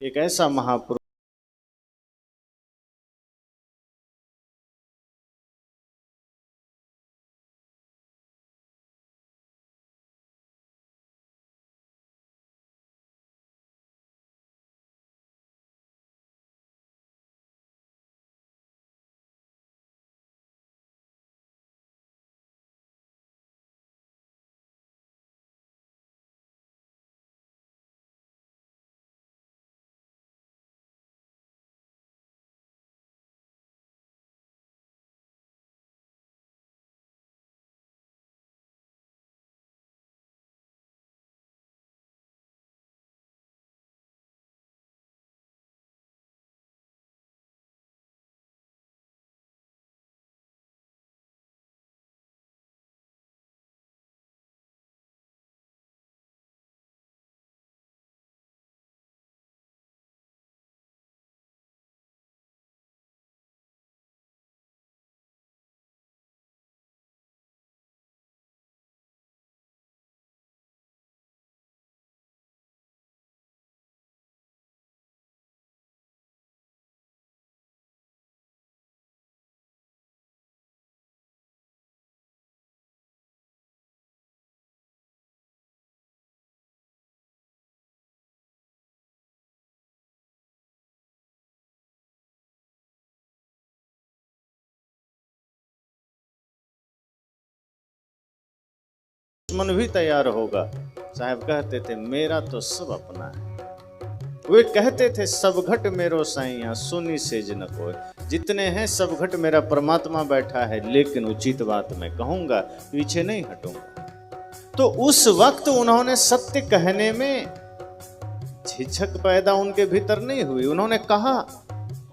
एक ऐसा महापुरुष दुश्मन भी तैयार होगा। साहब कहते थे मेरा तो सब अपना है। वे कहते थे सब घट मेरो साइया सुनी सेज न कोय। जितने हैं सब घट मेरा परमात्मा बैठा है, लेकिन उचित बात मैं कहूंगा, पीछे नहीं हटूंगा। तो उस वक्त उन्होंने सत्य कहने में झिझक पैदा उनके भीतर नहीं हुई। उन्होंने कहा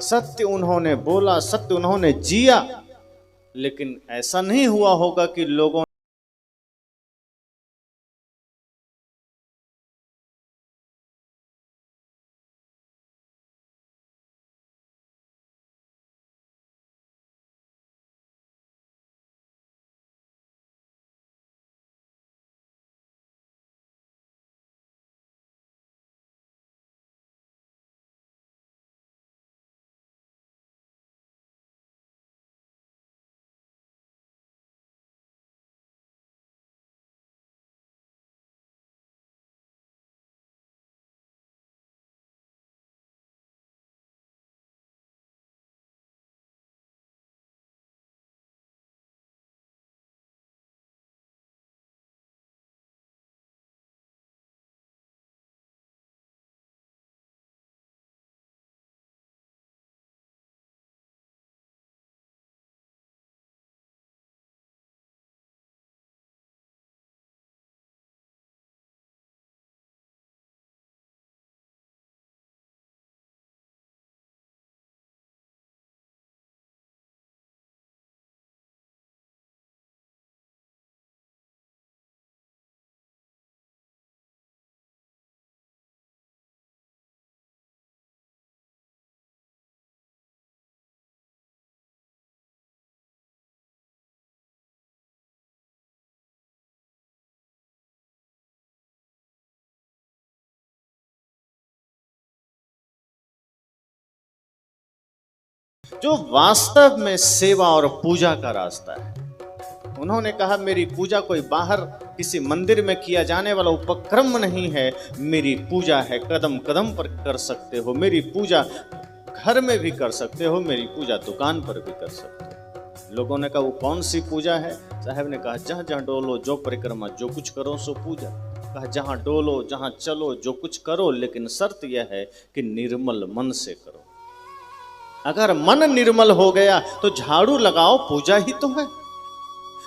सत्य, उन्होंने बोला सत्य, उन्होंने जिया। लेकिन ऐसा नहीं हुआ होगा कि लोगों जो वास्तव में सेवा और पूजा का रास्ता है। उन्होंने कहा मेरी पूजा कोई बाहर किसी मंदिर में किया जाने वाला उपक्रम नहीं है, मेरी पूजा है कदम कदम पर कर सकते हो, मेरी पूजा घर में भी कर सकते हो, मेरी पूजा दुकान पर भी कर सकते हो। लोगों ने कहा वो कौन सी पूजा है? साहब ने कहा जहाँ जहाँ डोलो जो परिक्रमा जो कुछ करो सो पूजा। कहा जहाँ डोलो जहाँ चलो जो कुछ करो, लेकिन शर्त यह है कि निर्मल मन से करो। अगर मन निर्मल हो गया तो झाड़ू लगाओ, पूजा ही तो है।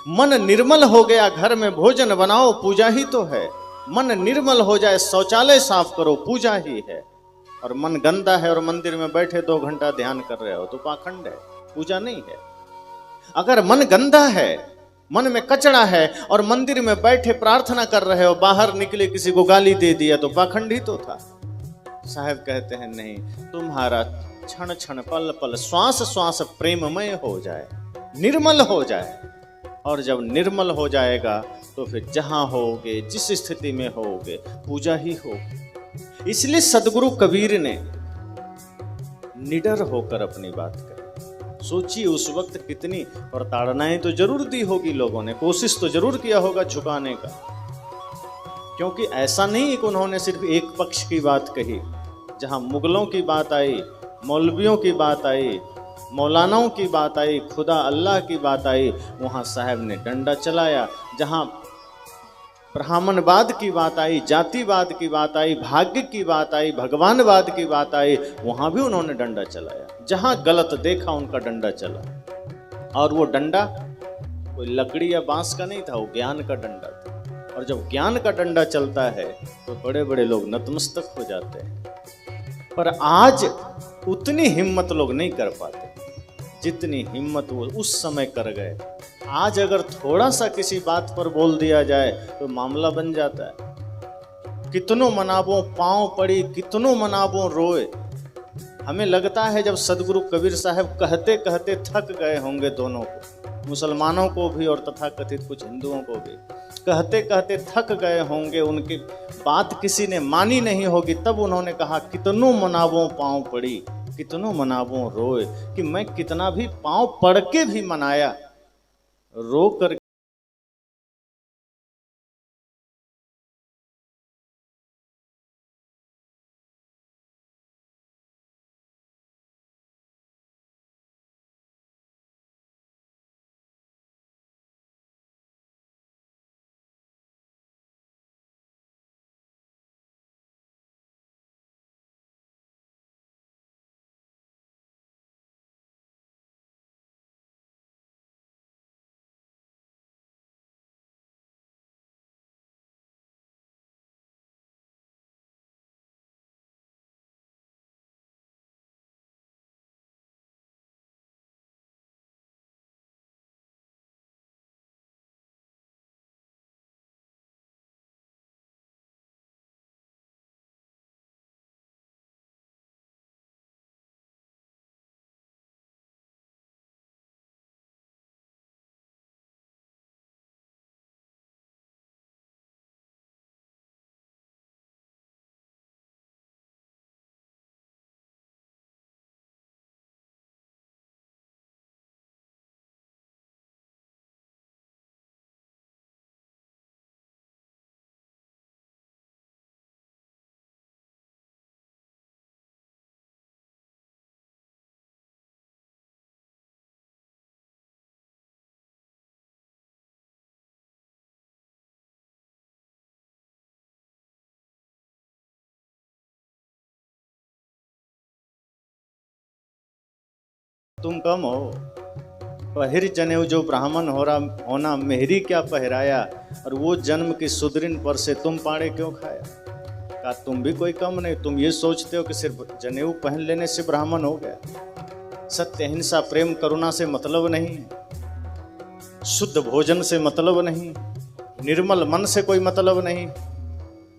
मन निर्मल हो गया, घर में भोजन बनाओ, पूजा ही तो है। मन निर्मल हो जाए, शौचालय साफ करो, पूजा ही है। और मन गंदा है और मंदिर में बैठे 2 घंटा ध्यान कर रहे हो तो पाखंड है, पूजा नहीं है। अगर मन गंदा है, मन में कचरा है और मंदिर में बैठे प्रार्थना कर रहे हो, बाहर निकले किसी को गाली दे दिया तो पाखंड ही तो था। साहब कहते हैं नहीं, तुम्हारा क्षण क्षण पल पल श्वास श्वास प्रेममय हो जाए, निर्मल हो जाए। और जब निर्मल हो जाएगा तो फिर जहां होगे, जिस स्थिति में होगे, पूजा ही होगी। इसलिए सदगुरु कबीर ने निडर होकर अपनी बात कही। सोचिए उस वक्त कितनी प्रताड़नाएं तो जरूर दी होगी लोगों ने, कोशिश तो जरूर किया होगा झुकाने का, क्योंकि ऐसा नहीं कि उन्होंने सिर्फ एक पक्ष की बात कही। जहां मुगलों की बात आई, मौलवियों की बात आई, मौलानाओं की बात आई, खुदा अल्लाह की बात आई, वहां साहब ने डंडा चलाया। जहां ब्राह्मणवाद की बात आई, जातिवाद की बात आई, भाग्य की बात आई, भगवानवाद की बात आई, वहां भी उन्होंने डंडा चलाया। जहां गलत देखा उनका डंडा चला, और वो डंडा कोई लकड़ी या बांस का नहीं था, वो ज्ञान का डंडा था। और जब ज्ञान का डंडा चलता है तो बड़े बड़े लोग नतमस्तक हो जाते हैं। पर आज उतनी हिम्मत लोग नहीं कर पाते जितनी हिम्मत वो उस समय कर गए। आज अगर थोड़ा सा किसी बात पर बोल दिया जाए तो मामला बन जाता है। कितनों मनाबों पांव पड़ी, कितनों मनाबों रोए। हमें लगता है जब सदगुरु कबीर साहब कहते कहते थक गए होंगे, दोनों को, मुसलमानों को भी और तथाकथित कुछ हिंदुओं को भी, कहते कहते थक गए होंगे, उनकी बात किसी ने मानी नहीं होगी, तब उन्होंने कहा कितनों मनाबों पांव पड़ी, कितनों मनाबों रोए, कि मैं कितना भी पांव पड़ के भी मनाया, रो कर। तुम कम हो, पहिर जनेऊ जो ब्राह्मण हो रहा होना मेहरी क्या पहराया, और वो जन्म की सुदरिन पर से तुम पाड़े क्यों खाया। का तुम भी कोई कम नहीं, तुम ये सोचते हो कि सिर्फ जनेऊ पहन लेने से ब्राह्मण हो गया। सत्य हिंसा प्रेम करुणा से मतलब नहीं, शुद्ध भोजन से मतलब नहीं, निर्मल मन से कोई मतलब नहीं,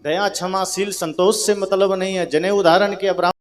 दया क्षमाशील संतोष से मतलब नहीं है। जनेऊ धारण किया ब्राह्मण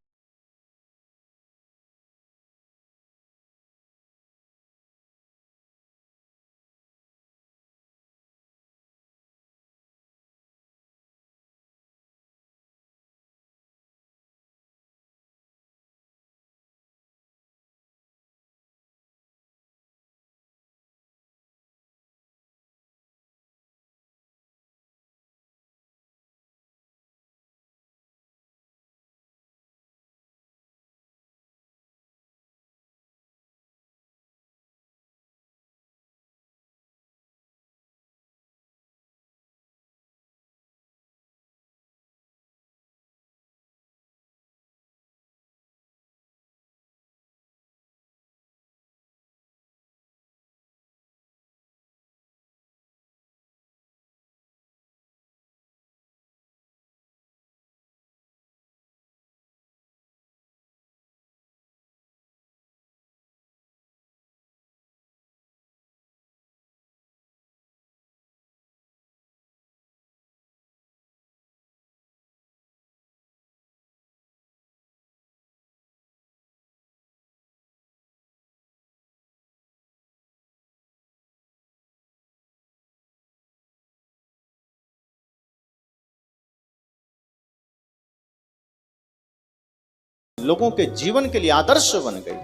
लोगों के जीवन के लिए आदर्श बन गई।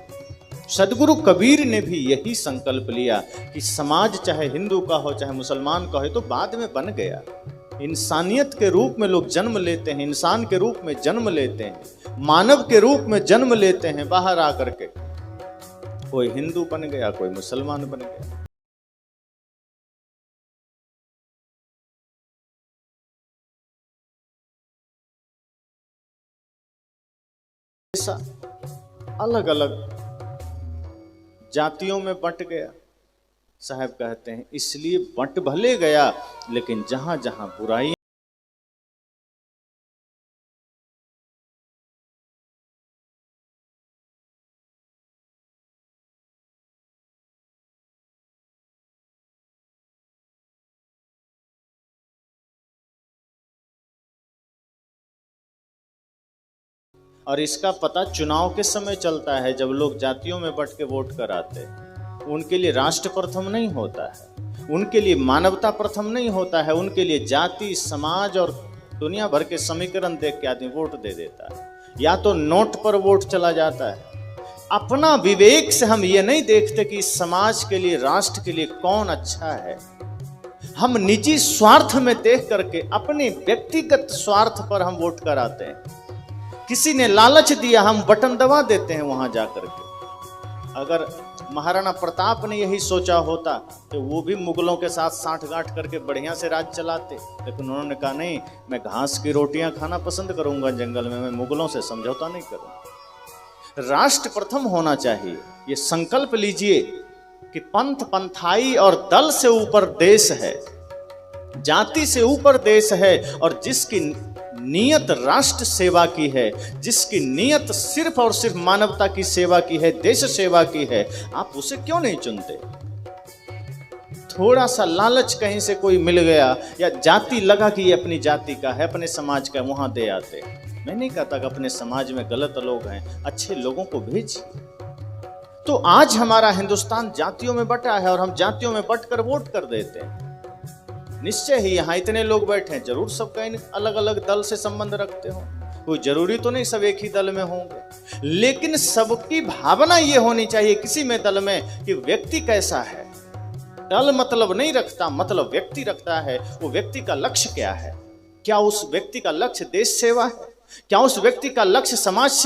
सदगुरु कबीर ने भी यही संकल्प लिया कि समाज चाहे हिंदू का हो चाहे मुसलमान का हो, तो बाद में बन गया। इंसानियत के रूप में लोग जन्म लेते हैं, इंसान के रूप में जन्म लेते हैं, मानव के रूप में जन्म लेते हैं। बाहर आकर के कोई हिंदू बन गया, कोई मुसलमान बन गया। ऐसा अलग अलग जातियों में बंट गया। साहब कहते हैं इसलिए बंट भले गया, लेकिन जहां जहां बुराई और इसका पता चुनाव के समय चलता है, जब लोग जातियों में बंट के वोट कराते हैं। उनके लिए राष्ट्र प्रथम नहीं होता है, उनके लिए मानवता प्रथम नहीं होता है, उनके लिए जाति, समाज और दुनिया भर के समीकरण देख के आदमी वोट दे देता है, या तो नोट पर वोट चला जाता है। अपना विवेक से हम ये नहीं देखते कि इस समाज के लिए, राष्ट्र के लिए कौन अच्छा है। हम निजी स्वार्थ में देख करके अपने व्यक्तिगत स्वार्थ पर हम वोट कराते हैं। किसी ने लालच दिया, हम बटन दबा देते हैं वहां जाकर के। अगर महाराणा प्रताप ने यही सोचा होता तो वो भी मुगलों के साथ सांठगांठ करके बढ़िया से राज चलाते, लेकिन उन्होंने कहा नहीं, मैं घास की रोटियां खाना पसंद करूंगा जंगल में, मैं मुगलों से समझौता नहीं करूंगा। राष्ट्र प्रथम होना चाहिए, ये संकल्प लीजिए कि पंथ, पंथाई और दल से ऊपर देश है, जाति से ऊपर देश है, और जिसकी नियत राष्ट्र सेवा की है, जिसकी नियत सिर्फ और सिर्फ मानवता की सेवा की है, देश सेवा की है, आप उसे क्यों नहीं चुनते? थोड़ा सा लालच कहीं से कोई मिल गया, या जाति लगा कि ये अपनी जाति का है, अपने समाज का, वहां दे आते। मैं नहीं कहता कि अपने समाज में गलत लोग हैं, अच्छे लोगों को भेजिए। तो आज हमारा हिंदुस्तान जातियों में बटा है और हम जातियों में बट कर वोट कर देते हैं। निश्चय ही यहाँ इतने लोग बैठे हैं, जरूर सब कहीं अलग अलग दल से संबंध रखते हो, कोई जरूरी तो नहीं सब एक ही दल में होंगे, लेकिन सबकी भावना ये होनी चाहिए किसी में दल में कि व्यक्ति कैसा है। दल मतलब नहीं रखता, मतलब व्यक्ति रखता है। वो व्यक्ति का लक्ष्य क्या है? क्या उस व्यक्ति का लक्ष्य देश सेवा है? क्या उस व्यक्ति का लक्ष्य समाज सेवा?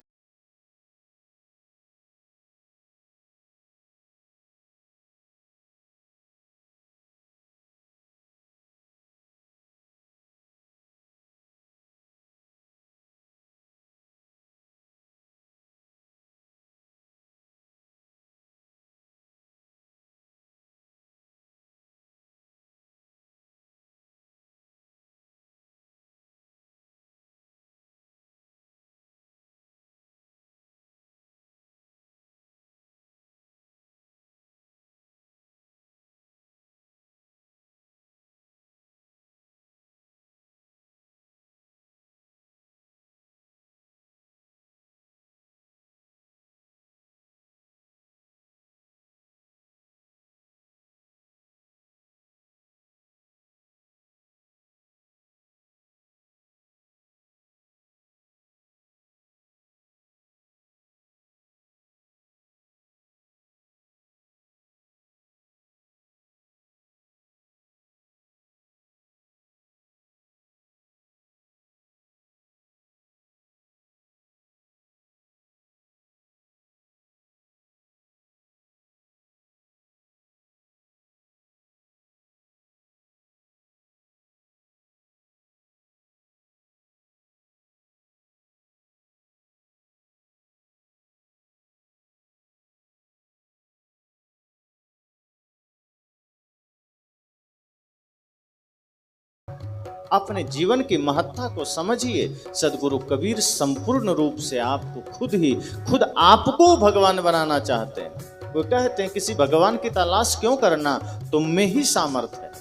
अपने जीवन की महत्ता को समझिए। सदगुरु कबीर संपूर्ण रूप से आपको खुद आपको भगवान बनाना चाहते हैं। वो कहते हैं किसी भगवान की तलाश क्यों करना, तुम में ही सामर्थ्य है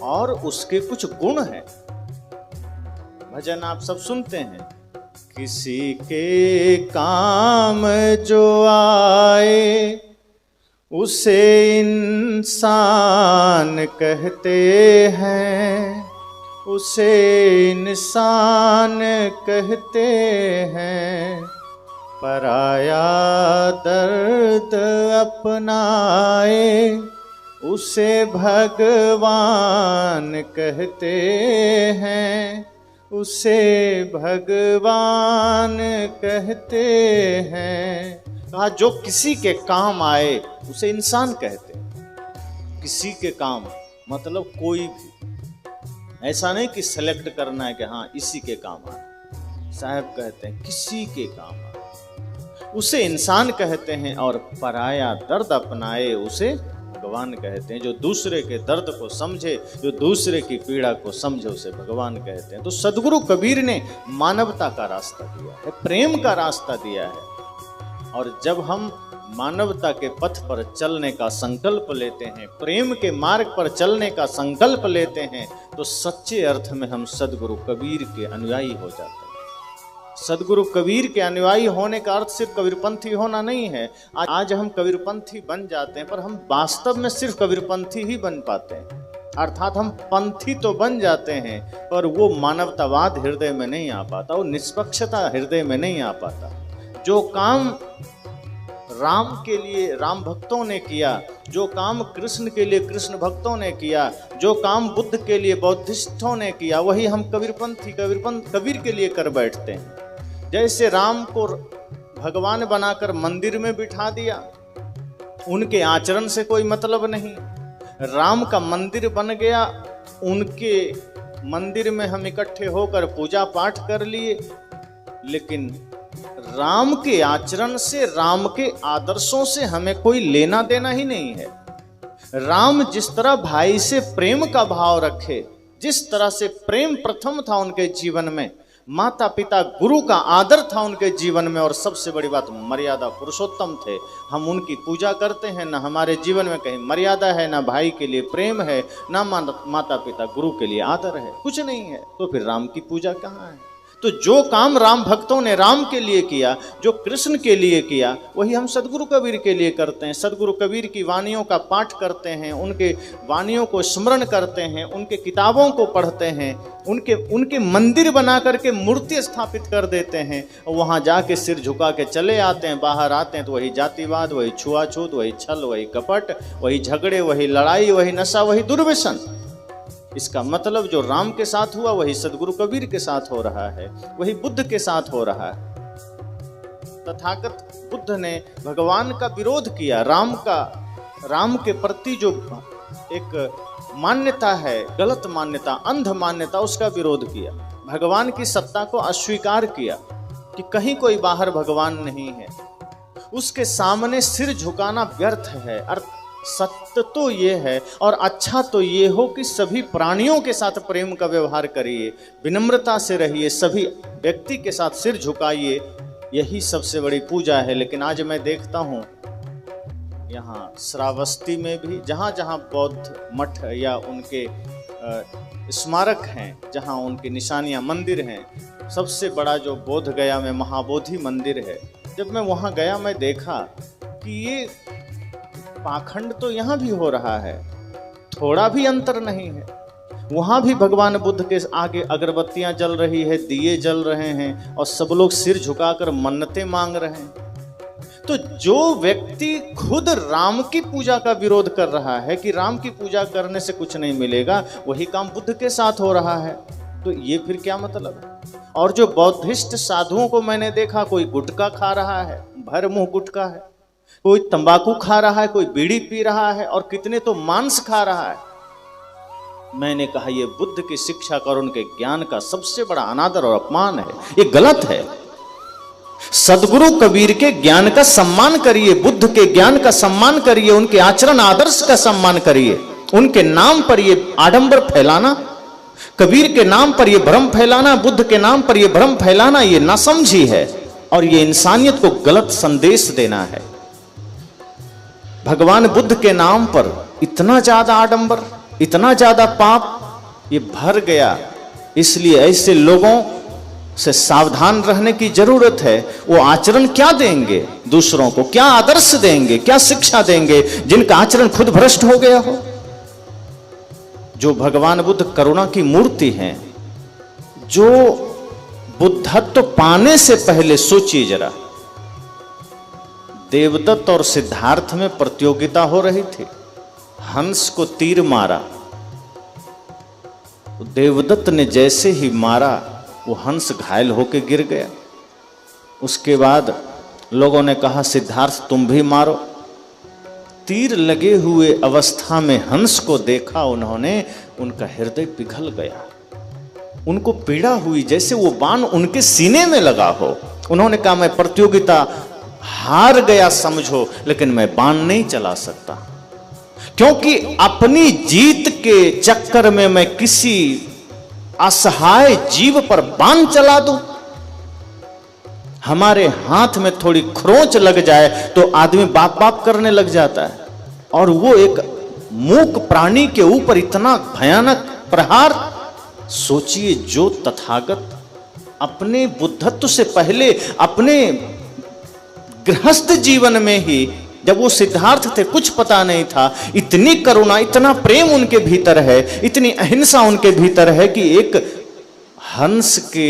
और उसके कुछ गुण हैं। भजन आप सब सुनते हैं, किसी के काम जो आए उसे इंसान कहते हैं, उसे इंसान कहते हैं। पराया दर्द अपनाए उसे भगवान कहते हैं। उसे भगवान कहते हैं। कहा जो किसी के काम आए उसे इंसान कहते हैं। किसी के काम मतलब कोई भी, ऐसा नहीं कि सेलेक्ट करना है कि हाँ इसी के काम आए। साहब कहते हैं किसी के काम आए उसे इंसान कहते हैं, और पराया दर्द अपनाए उसे भगवान कहते हैं। जो दूसरे के दर्द को समझे, जो दूसरे की पीड़ा को समझे, उसे भगवान कहते हैं। तो सदगुरु कबीर ने मानवता का रास्ता दिया है, प्रेम का रास्ता दिया है। और जब हम मानवता के पथ पर चलने का संकल्प लेते हैं, प्रेम के मार्ग पर चलने का संकल्प लेते हैं, तो सच्चे अर्थ में हम सदगुरु कबीर के अनुयायी हो जाते हैं। सदगुरु कबीर के अनुयायी होने का अर्थ सिर्फ कबीरपंथी होना नहीं है। आज हम कबीरपंथी बन जाते हैं, पर हम वास्तव में सिर्फ कबीरपंथी ही बन पाते हैं। अर्थात हम पंथी तो बन जाते हैं, पर वो मानवतावाद हृदय में नहीं आ पाता, वो निष्पक्षता हृदय में नहीं आ पाता। जो काम राम के लिए राम भक्तों ने किया, जो काम कृष्ण के लिए कृष्ण भक्तों ने किया, जो काम बुद्ध के लिए बौद्धिस्टों ने किया, वही हम कबीर के लिए कर बैठते हैं। जैसे राम को भगवान बनाकर मंदिर में बिठा दिया, उनके आचरण से कोई मतलब नहीं। राम का मंदिर बन गया, उनके मंदिर में हम इकट्ठे होकर पूजा पाठ कर लिए, लेकिन राम के आचरण से, राम के आदर्शों से हमें कोई लेना देना ही नहीं है। राम जिस तरह भाई से प्रेम का भाव रखे, जिस तरह से प्रेम प्रथम था उनके जीवन में, माता पिता गुरु का आदर था उनके जीवन में, और सबसे बड़ी बात मर्यादा पुरुषोत्तम थे। हम उनकी पूजा करते हैं, ना हमारे जीवन में कहीं मर्यादा है, ना भाई के लिए प्रेम है, ना माता पिता गुरु के लिए आदर है, कुछ नहीं है। तो फिर राम की पूजा कहाँ है? तो जो काम राम भक्तों ने राम के लिए किया, जो कृष्ण के लिए किया, वही हम सदगुरु कबीर के लिए करते हैं। सदगुरु कबीर की वाणियों का पाठ करते हैं, उनके वाणियों को स्मरण करते हैं, उनके किताबों को पढ़ते हैं, उनके मंदिर बना करके मूर्ति स्थापित कर देते हैं, और वहाँ जाके सिर झुका के चले आते हैं। बाहर आते हैं तो वही जातिवाद, वही छुआछूत, वही छल, वही कपट, वही झगड़े, वही लड़ाई, वही नशा, वही दुर्व्यसन। इसका मतलब जो राम के साथ हुआ वही सदगुरु कबीर के साथ हो रहा है, वही बुद्ध के साथ हो रहा है। तथागत बुद्ध ने भगवान का विरोध किया। राम के प्रति जो एक मान्यता है, गलत मान्यता, अंध मान्यता, उसका विरोध किया। भगवान की सत्ता को अस्वीकार किया कि कहीं कोई बाहर भगवान नहीं है। उसके सामने सिर झुकाना व्यर्थ है। सत्य तो ये है और अच्छा तो ये हो कि सभी प्राणियों के साथ प्रेम का व्यवहार करिए, विनम्रता से रहिए, सभी व्यक्ति के साथ सिर झुकाइए, यही सबसे बड़ी पूजा है। लेकिन आज मैं देखता हूँ यहाँ श्रावस्ती में भी, जहाँ जहाँ बौद्ध मठ या उनके स्मारक हैं, जहाँ उनकी निशानियाँ, मंदिर हैं, सबसे बड़ा जो बोध गया में महाबोधि मंदिर है, जब मैं वहाँ गया मैं देखा कि ये पाखंड तो यहाँ भी हो रहा है, थोड़ा भी अंतर नहीं है। वहाँ भी भगवान बुद्ध के आगे अगरबत्तियाँ जल रही है, दिए जल रहे हैं, और सब लोग सिर झुकाकर मन्नतें मांग रहे हैं। तो जो व्यक्ति खुद राम की पूजा का विरोध कर रहा है कि राम की पूजा करने से कुछ नहीं मिलेगा, वही काम बुद्ध के साथ हो रहा है, तो ये फिर क्या मतलब है? और जो बौद्धिस्ट साधुओं को मैंने देखा, कोई गुटखा खा रहा है, भर मुंह गुटखा है, कोई तंबाकू खा रहा है, कोई बीड़ी पी रहा है, और कितने तो मांस खा रहा है। मैंने कहा ये बुद्ध की शिक्षा का और उनके ज्ञान का सबसे बड़ा अनादर और अपमान है, ये गलत है। सदगुरु कबीर के ज्ञान का सम्मान करिए, बुद्ध के ज्ञान का सम्मान करिए, उनके आचरण आदर्श का सम्मान करिए। उनके नाम पर ये आडंबर फैलाना, कबीर के नाम पर ये भ्रम फैलाना, बुद्ध के नाम पर ये भ्रम फैलाना, ये नासमझी है और ये इंसानियत को गलत संदेश देना है। भगवान बुद्ध के नाम पर इतना ज्यादा आडंबर, इतना ज्यादा पाप ये भर गया, इसलिए ऐसे लोगों से सावधान रहने की जरूरत है। वो आचरण क्या देंगे दूसरों को, क्या आदर्श देंगे, क्या शिक्षा देंगे, जिनका आचरण खुद भ्रष्ट हो गया हो। जो भगवान बुद्ध करुणा की मूर्ति हैं, जो बुद्धत्व पाने से पहले सोचिए जरा, देवदत्त और सिद्धार्थ में प्रतियोगिता हो रही थी। हंस को तीर मारा, देवदत्त ने जैसे ही मारा वो हंस घायल होकर गिर गया। उसके बाद लोगों ने कहा सिद्धार्थ तुम भी मारो। तीर लगे हुए अवस्था में हंस को देखा उन्होंने, उनका हृदय पिघल गया, उनको पीड़ा हुई जैसे वो बाण उनके सीने में लगा हो। उन्होंने कहा मैं प्रतियोगिता हार गया समझो, लेकिन मैं बाण नहीं चला सकता, क्योंकि अपनी जीत के चक्कर में मैं किसी असहाय जीव पर बाण चला दूं। हमारे हाथ में थोड़ी खरोंच लग जाए तो आदमी बाप बाप करने लग जाता है, और वो एक मूक प्राणी के ऊपर इतना भयानक प्रहार। सोचिए, जो तथागत अपने बुद्धत्व से पहले अपने गृहस्थ जीवन में ही, जब वो सिद्धार्थ थे कुछ पता नहीं था, इतनी करुणा इतना प्रेम उनके भीतर है, इतनी अहिंसा उनके भीतर है कि एक हंस के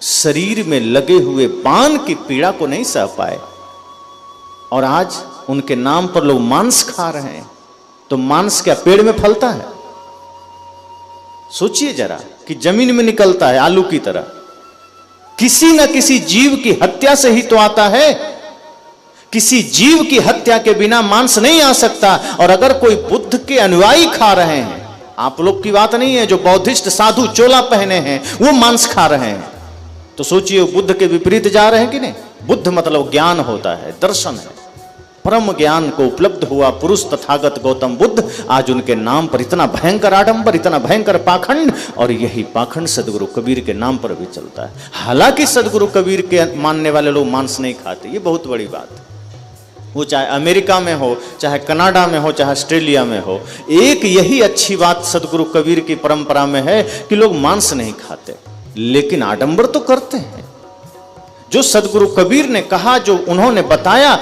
शरीर में लगे हुए बाण की पीड़ा को नहीं सह पाए। और आज उनके नाम पर लोग मांस खा रहे हैं। तो मांस क्या पेड़ में फलता है? सोचिए जरा कि जमीन में निकलता है आलू की तरह। किसी न किसी जीव की हत्या से ही तो आता है। किसी जीव की हत्या के बिना मांस नहीं आ सकता। और अगर कोई बुद्ध के अनुयायी खा रहे हैं, आप लोग की बात नहीं है, जो बौद्धिस्ट साधु चोला पहने हैं वो मांस खा रहे हैं, तो सोचिए बुद्ध के विपरीत जा रहे हैं कि नहीं। बुद्ध मतलब ज्ञान होता है, दर्शन है। परम ज्ञान को उपलब्ध हुआ पुरुष तथागत गौतम बुद्ध, आज उनके नाम पर इतना भयंकर आडंबर, इतना भयंकर पाखंड, और यही पाखंड सदगुरु कबीर के नाम पर भी चलता है। हालांकि सदगुरु कबीर के मानने वाले लोग मांस नहीं खाते, ये बहुत बड़ी बात है। वो चाहे अमेरिका में हो, चाहे कनाडा में हो, चाहे ऑस्ट्रेलिया में हो, एक यही अच्छी बात सदगुरु कबीर की परंपरा में है कि लोग मांस नहीं खाते, लेकिन आडंबर तो करते हैं। जो सदगुरु कबीर ने कहा, जो उन्होंने बताया,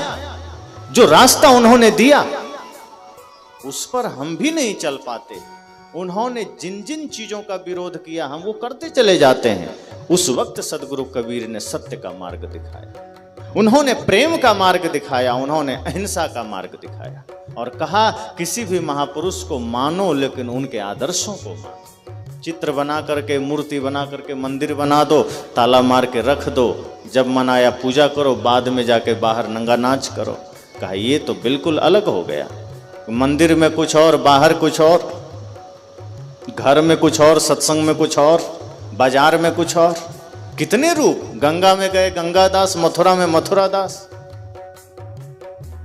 जो रास्ता उन्होंने दिया, उस पर हम भी नहीं चल पाते। उन्होंने जिन जिन चीजों का विरोध किया हम वो करते चले जाते हैं। उस वक्त सदगुरु कबीर ने सत्य का मार्ग दिखाया, उन्होंने प्रेम का मार्ग दिखाया, उन्होंने अहिंसा का मार्ग दिखाया, और कहा किसी भी महापुरुष को मानो लेकिन उनके आदर्शों को मानो। चित्र बना करके, मूर्ति बना करके मंदिर बना दो, ताला मार के रख दो, जब मन आया पूजा करो, बाद में जाके बाहर नंगा नाच करो। कहा ये तो बिल्कुल अलग हो गया। मंदिर में कुछ और, बाहर कुछ और, घर में कुछ और, सत्संग में कुछ और, बाजार में कुछ और। कितने रूप। गंगा में गए गंगा दास, मथुरा में मथुरा दास,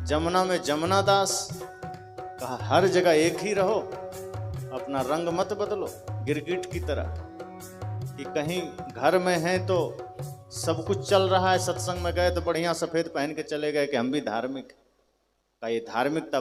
जमुना में जमुना दास। कहा हर जगह एक ही रहो, अपना रंग मत बदलो गिरगिट की तरह, कि कहीं घर में है तो सब कुछ चल रहा है, सत्संग में गए तो बढ़िया सफेद पहन के चले गए कि हम भी धार्मिक। का ये धार्मिकता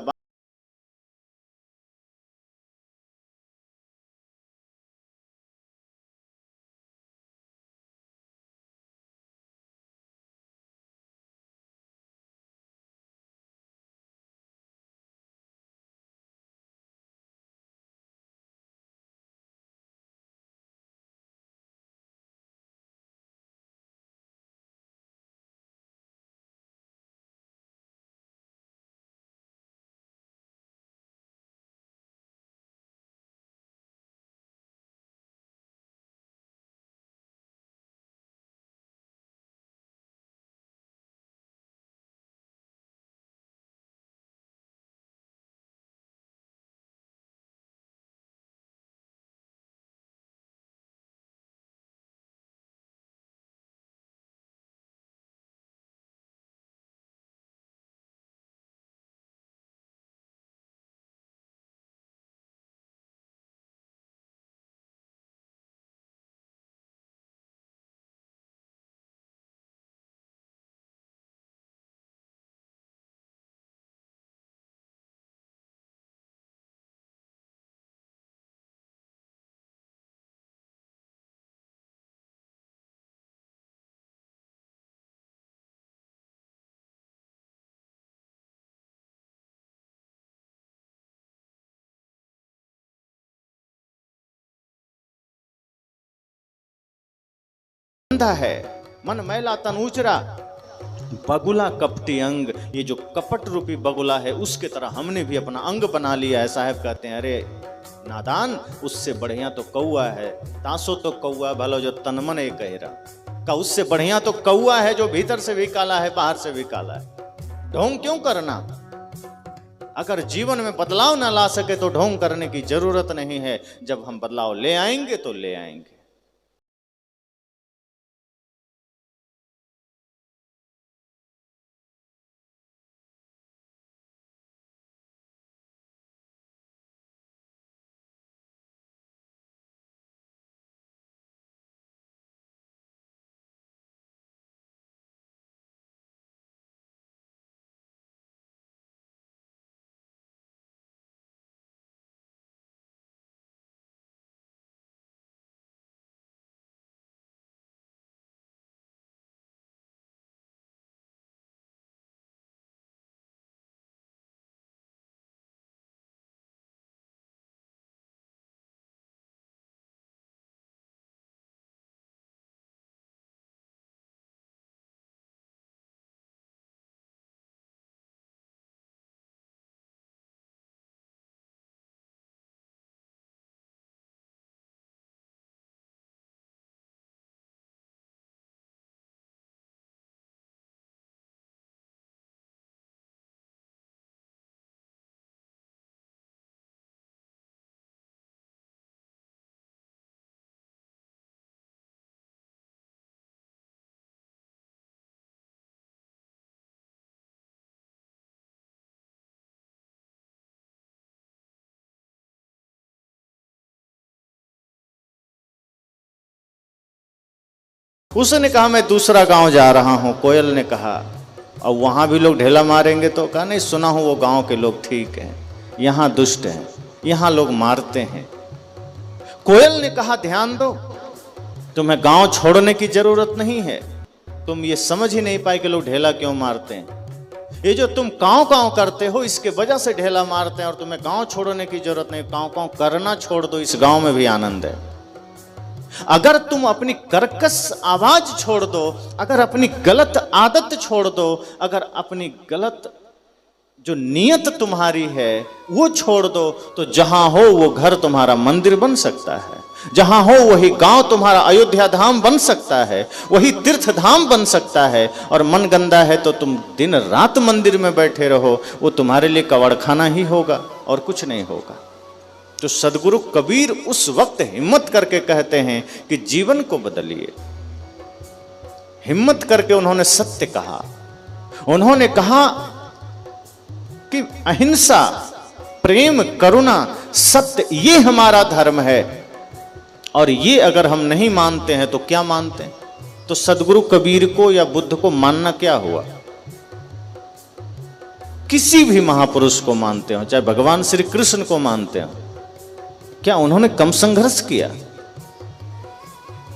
अंधा है, मन मैला तन ऊचरा, बगुला कपटी अंग। ये जो कपट रूपी बगुला है उसके तरह हमने भी अपना अंग बना लिया है। साहब कहते हैं अरे नादान, उससे बढ़िया तो कौआ है, तासो तो कौआ भलो जो तन मन एक कह रहा का, उससे बढ़िया तो कौआ है जो भीतर से भी काला है बाहर से भी काला है। ढोंग क्यों करना? अगर जीवन में बदलाव ना ला सके तो ढोंग करने की जरूरत नहीं है। जब हम बदलाव ले आएंगे तो ले आएंगे। उसने कहा मैं दूसरा गांव जा रहा हूं। कोयल ने कहा अब वहां भी लोग ढेला मारेंगे तो? कहा नहीं, सुना हूं वो गांव के लोग ठीक हैं, यहां दुष्ट हैं, यहां लोग मारते हैं। कोयल ने कहा ध्यान दो, तुम्हें गांव छोड़ने की जरूरत नहीं है। तुम ये समझ ही नहीं पाए कि लोग ढेला क्यों मारते हैं। ये जो तुम कांव कांव करते हो इसके वजह से ढेला मारते हैं, और तुम्हें गांव छोड़ने की जरूरत नहीं। कांव कांव करना छोड़ दो, इस गांव में भी आनंद है। अगर तुम अपनी कर्कश आवाज छोड़ दो, अगर अपनी गलत आदत छोड़ दो, अगर अपनी गलत जो नियत तुम्हारी है वो छोड़ दो, तो जहां हो वो घर तुम्हारा मंदिर बन सकता है। जहां हो वही गांव तुम्हारा अयोध्या धाम बन सकता है, वही तीर्थ धाम बन सकता है। और मन गंदा है तो तुम दिन रात मंदिर में बैठे रहो, वो तुम्हारे लिए कवड़खाना ही होगा और कुछ नहीं होगा। तो सदगुरु कबीर उस वक्त हिम्मत करके कहते हैं कि जीवन को बदलिए। हिम्मत करके उन्होंने सत्य कहा। उन्होंने कहा कि अहिंसा, प्रेम, करुणा, सत्य ये हमारा धर्म है। और ये अगर हम नहीं मानते हैं तो क्या मानते हैं? तो सदगुरु कबीर को या बुद्ध को मानना क्या हुआ? किसी भी महापुरुष को मानते हो, चाहे भगवान श्री कृष्ण को मानते हो, क्या उन्होंने कम संघर्ष किया?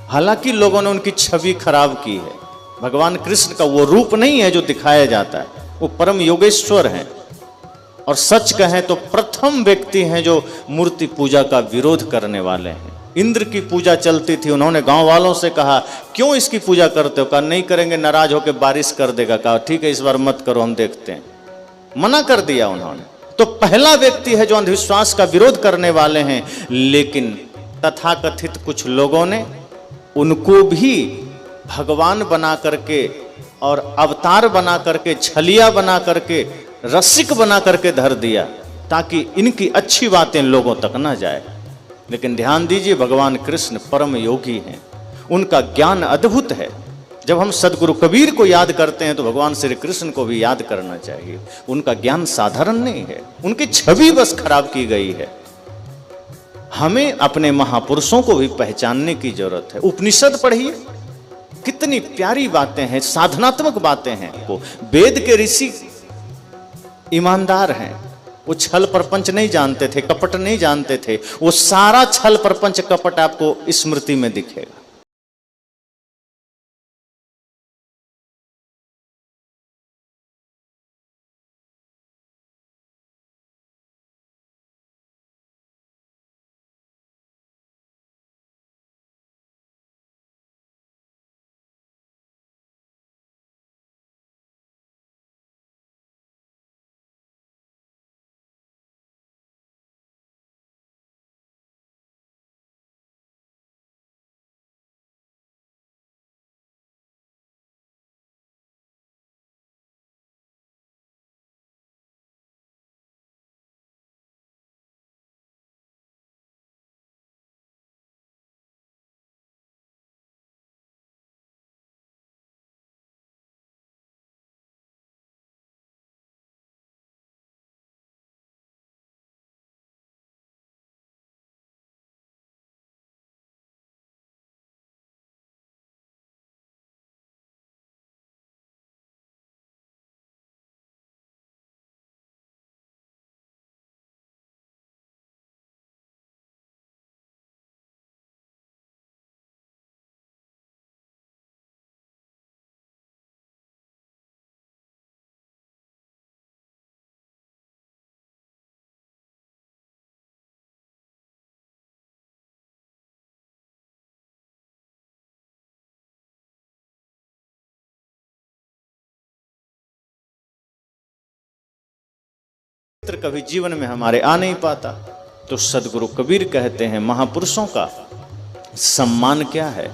हालांकि लोगों ने उनकी छवि खराब की है। भगवान कृष्ण का वो रूप नहीं है जो दिखाया जाता है, वो परम योगेश्वर हैं। और सच कहें तो प्रथम व्यक्ति हैं जो मूर्ति पूजा का विरोध करने वाले हैं। इंद्र की पूजा चलती थी, उन्होंने गांव वालों से कहा क्यों इसकी पूजा करते हो? कहा नहीं करेंगे, नाराज होकर बारिश कर देगा। कहा ठीक है इस बार मत करो, हम देखते हैं। मना कर दिया उन्होंने। तो पहला व्यक्ति है जो अंधविश्वास का विरोध करने वाले हैं। लेकिन तथाकथित कुछ लोगों ने उनको भी भगवान बना करके और अवतार बना करके, छलिया बना करके, रसिक बना करके धर दिया, ताकि इनकी अच्छी बातें लोगों तक ना जाए। लेकिन ध्यान दीजिए, भगवान कृष्ण परम योगी हैं, उनका ज्ञान अद्भुत है। जब हम सदगुरु कबीर को याद करते हैं तो भगवान श्री कृष्ण को भी याद करना चाहिए। उनका ज्ञान साधारण नहीं है, उनकी छवि बस खराब की गई है। हमें अपने महापुरुषों को भी पहचानने की जरूरत है। उपनिषद पढ़िए, कितनी प्यारी बातें हैं, साधनात्मक बातें हैं। वो वेद के ऋषि ईमानदार हैं, वो छल प्रपंच नहीं जानते थे, कपट नहीं जानते थे। वो सारा छल प्रपंच कपट आपको स्मृति में दिखेगा। मित्र कभी जीवन में हमारे आ नहीं पाता। तो सदगुरु कबीर कहते हैं महापुरुषों का सम्मान क्या है।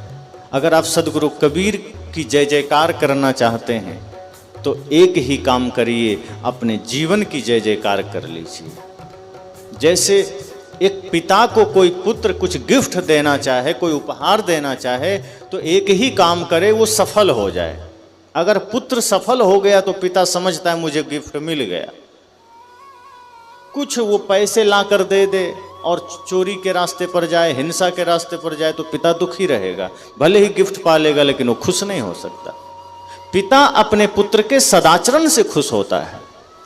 अगर आप सदगुरु कबीर की जय जयकार करना चाहते हैं तो एक ही काम करिए, अपने जीवन की जय जयकार कर लीजिए। जैसे एक पिता को कोई पुत्र कुछ गिफ्ट देना चाहे, कोई उपहार देना चाहे, तो एक ही काम करे, वो सफल हो जाए। अगर पुत्र सफल हो गया तो पिता समझता है मुझे गिफ्ट मिल गया। कुछ वो पैसे ला कर दे दे और चोरी के रास्ते पर जाए, हिंसा के रास्ते पर जाए, तो पिता दुखी रहेगा। भले ही गिफ्ट पालेगा लेकिन वो खुश नहीं हो सकता। पिता अपने पुत्र के सदाचरण से खुश होता है,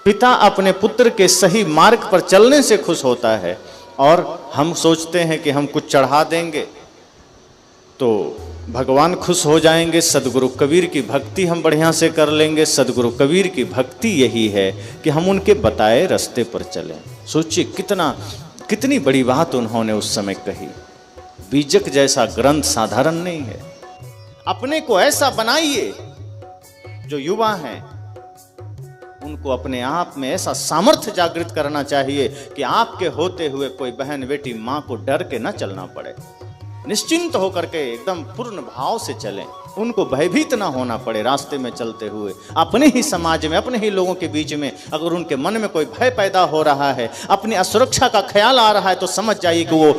पिता अपने पुत्र के सही मार्ग पर चलने से खुश होता है। और हम सोचते हैं कि हम कुछ चढ़ा देंगे तो भगवान खुश हो जाएंगे, सदगुरु कबीर की भक्ति हम बढ़िया से कर लेंगे। सदगुरु कबीर की भक्ति यही है कि हम उनके बताए रास्ते पर चलें। सोचिए कितनी बड़ी बात उन्होंने उस समय कही। बीजक जैसा ग्रंथ साधारण नहीं है। अपने को ऐसा बनाइए, जो युवा हैं उनको अपने आप में ऐसा सामर्थ्य जागृत करना चाहिए कि आपके होते हुए कोई बहन बेटी माँ को डर के न चलना पड़े। निश्चिंत होकर के एकदम पूर्ण भाव से चलें, उनको भयभीत ना होना पड़े रास्ते में चलते हुए। अपने ही समाज में, अपने ही लोगों के बीच में अगर उनके मन में कोई भय पैदा हो रहा है, अपनी असुरक्षा का ख्याल आ रहा है, तो समझ जाइए कि वो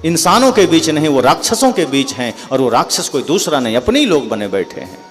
इंसानों के बीच नहीं, वो राक्षसों के बीच हैं। और वो राक्षस कोई दूसरा नहीं, अपने ही लोग बने बैठे हैं।